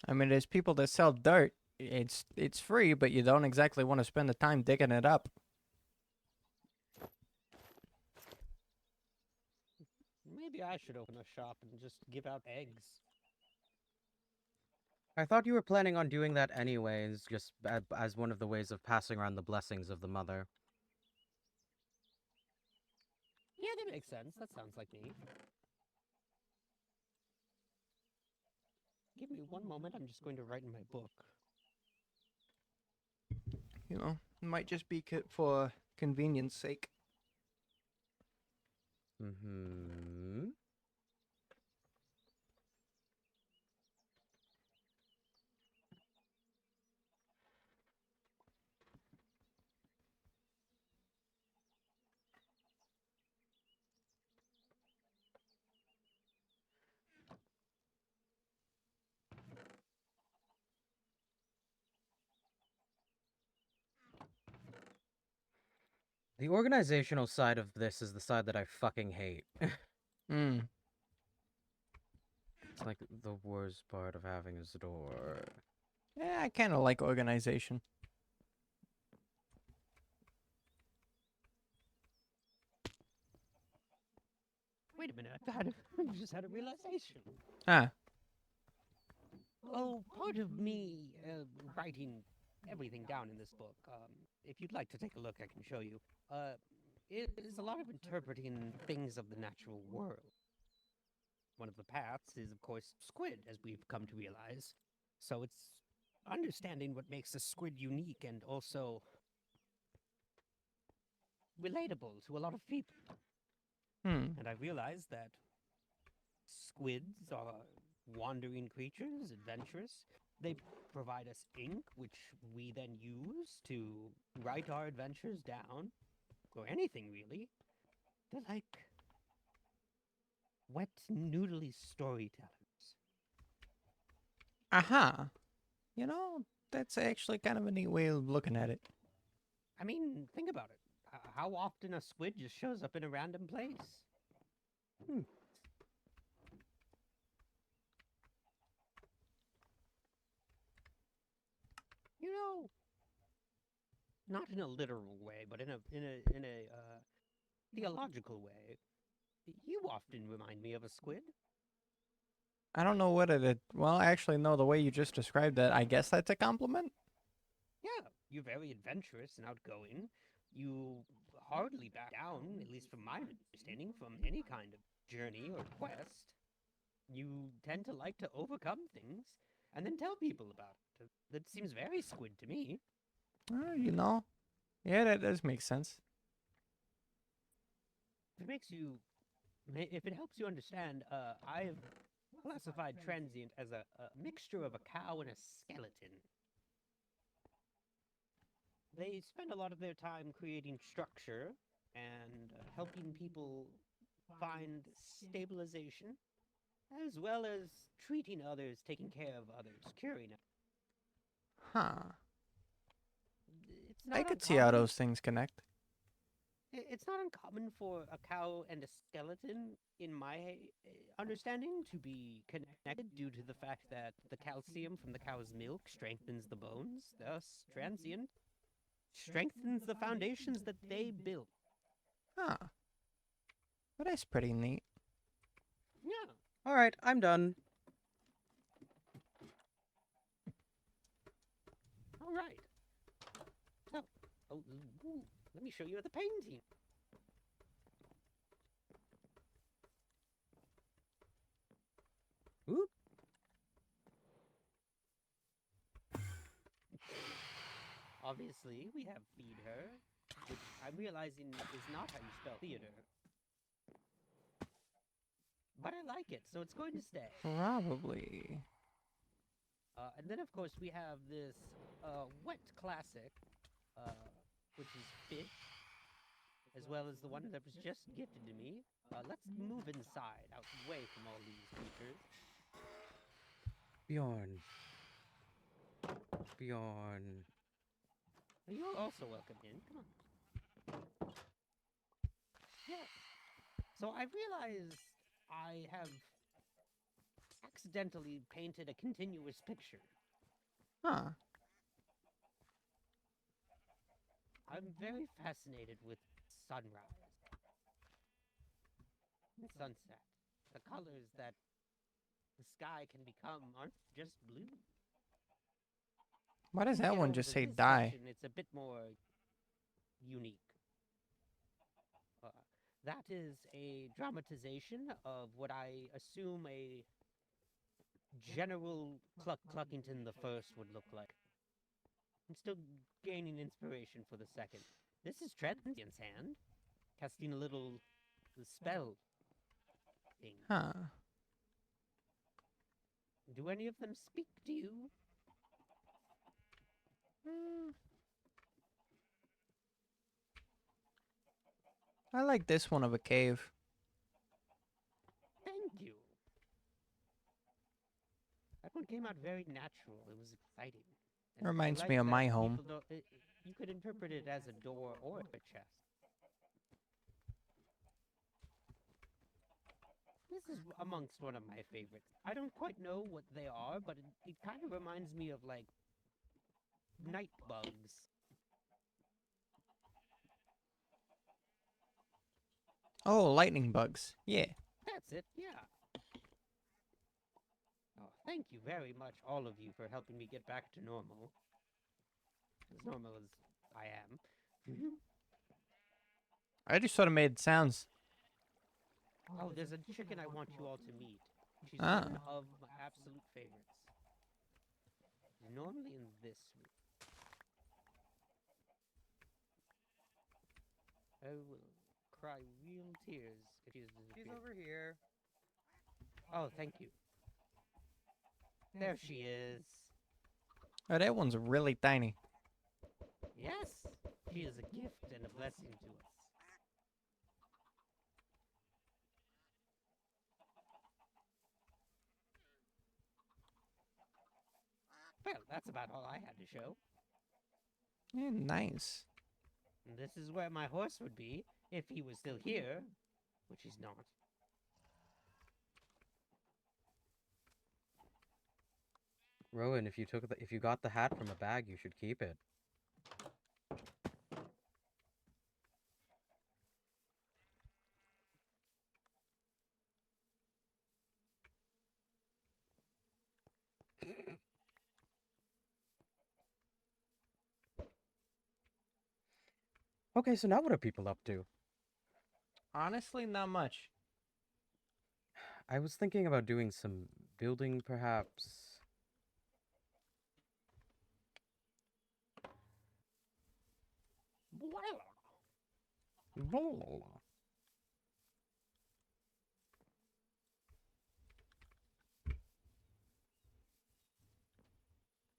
I mean, there's people that sell dirt. It's free, but you don't exactly want to spend the time digging it up. Maybe I should open a shop and just give out eggs. I thought you were planning on doing that anyways, just as one of the ways of passing around the blessings of the mother. Yeah, that makes sense. That sounds like me. Give me one moment. I'm just going to write in my book. You know, it might just be for convenience sake. Mm-hmm. The organizational side of this is the side that I fucking hate. Hmm. It's like the worst part of having a store. Yeah, I kind of like organization. Wait a minute. I just had a realization. Ah. Oh, part of me writing everything down in this book, if you'd like to take a look, I can show you. It is a lot of interpreting things of the natural world. One of the paths is, of course, squid, as we've come to realize. So it's understanding what makes a squid unique and also relatable to a lot of people. Hmm. And I realized that squids are wandering creatures, adventurous. They provide us ink, which we then use to write our adventures down, or anything really. They're like wet, noodly storytellers. Aha. You know, that's actually kind of a neat way of looking at it. I mean, think about it. How often a squid just shows up in a random place? You know, not in a literal way, but in a theological way. You often remind me of a squid. I don't know what it. Well, actually, no. The way you just described it, I guess that's a compliment. Yeah, you're very adventurous and outgoing. You hardly back down, at least from my understanding, from any kind of journey or quest. You tend to like to overcome things and then tell people about it. That seems very squid to me. You know, yeah, that does make sense. If it makes you, if it helps you understand, I've classified transient as a mixture of a cow and a skeleton. They spend a lot of their time creating structure and helping people find stabilization, as well as treating others, taking care of others, curing them. Huh. It's I not could see how uncommon. those things connect. It's not uncommon for a cow and a skeleton, in my understanding, to be connected due to the fact that the calcium from the cow's milk strengthens the bones, thus transient strengthens the foundations that they built. Huh. But that's pretty neat. Yeah. All right, I'm done. All right. So, let me show you the painting. Oop. Obviously, we have feed her, which I'm realizing is not how you spell theater. But I like it, so it's going to stay. Probably. And then, of course, we have this wet classic, which is fish, as well as the one that was just gifted to me. Let's move inside, out away from all these creatures. Bjorn. Bjorn. You're also welcome in. Come on. Yes. So I realized I have accidentally painted a continuous picture. Huh. I'm very fascinated with sunrise and sunset. The colors that the sky can become aren't just blue. Why does You that get one over just to say this die? section, it's a bit more unique. Uh, that is a dramatization of what I assume a General Cluckington the First would look like. I'm still gaining inspiration for the second. This is Transient's hand, casting a little spell thing. Huh. Do any of them speak to you? Hmm. I like this one of a cave. Thank you. That one came out very natural. It was exciting. And I Reminds like me of that my home. people don't, you could interpret it as a door or a chest. This is amongst one of my favorites. I don't quite know what they are, but it kind of reminds me of, like, night bugs. Oh, lightning bugs. Yeah. That's it, yeah. Oh, thank you very much, all of you, for helping me get back to normal. As normal as I am. I just sort of made sounds. Oh, there's a chicken I want you all to meet. She's Ah. one of my absolute favorites. She's normally in this room. I will cry real tears if she She's disappeared. over here. Oh, thank you. There she is. Oh, that one's really tiny. Yes, she is a gift and a blessing to us. Well, that's about all I had to show. Yeah, nice. And this is where my horse would be if he was still here, which he's not. Rowan, if you got the hat from a bag, you should keep it. Okay, so now what are people up to? Honestly, not much. I was thinking about doing some building, perhaps.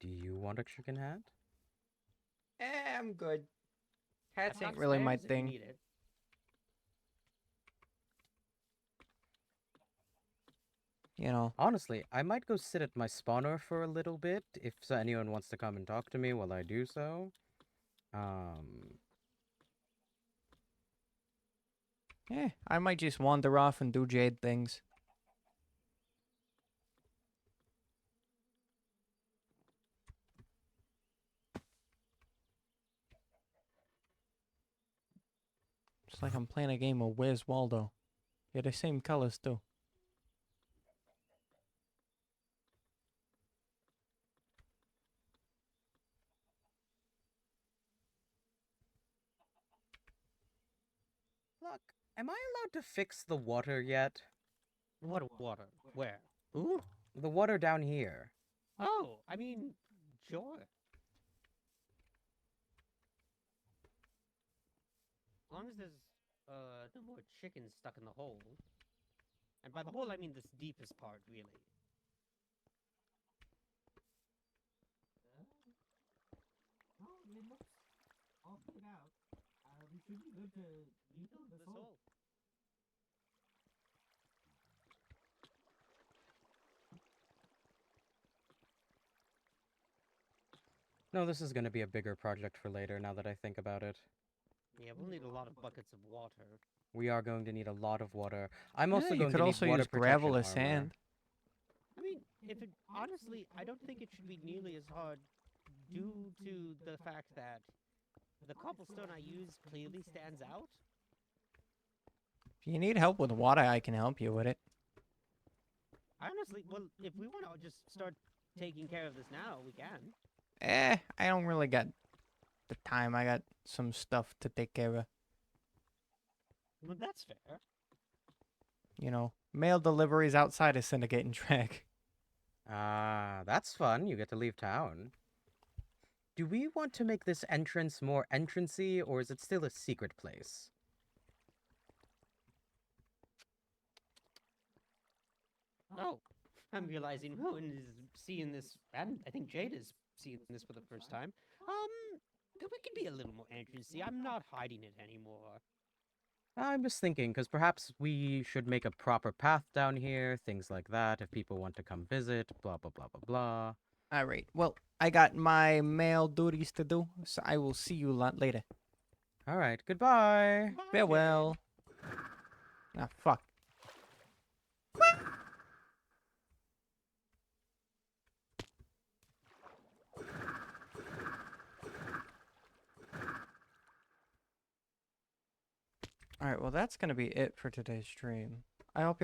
Do you want a chicken hat? I'm good. I Hats have ain't really my spares if you thing. need it. You know. Honestly, I might go sit at my spawner for a little bit if anyone wants to come and talk to me while I do so. Yeah, I might just wander off and do Jade things. It's like I'm playing a game of Where's Waldo. They're the same colors too. Look, am I allowed to fix the water yet? What water? Where? Ooh. The water down here. Oh, I mean, sure. As long as there's no more chickens stuck in the hole. And by the hole, I mean this deepest part, really. Oh, it looks all cleared out. We should be good to rebuild this hole. No, this is going to be a bigger project for later now that I think about it. Yeah, we'll need a lot of buckets of water. We are going to need a lot of water. I'm also Yeah, you going could to need also water use gravel protection as armor. sand. I mean, honestly, I don't think it should be nearly as hard due to the fact that the cobblestone I use clearly stands out. If you need help with water, I can help you with it. Honestly, well, if we want to just start taking care of this now, we can. I don't really got the time. I got some stuff to take care of. Well, that's fair. You know, mail deliveries outside of Syndicate and Track. Ah, that's fun. You get to leave town. Do we want to make this entrance more entrancey, or is it still a secret place? Oh, I'm realizing Rowan is seeing this, and I think Jade is seeing this for the first time. We could be a little more entrancy. I'm not hiding it anymore. I'm just thinking, because perhaps we should make a proper path down here, things like that, if people want to come visit, blah, blah, blah, blah, blah. All right. Well, I got my mail duties to do, so I will see you later. All right, goodbye. Bye, Farewell. Ah, fuck. All right, well, that's going to be it for today's stream. I hope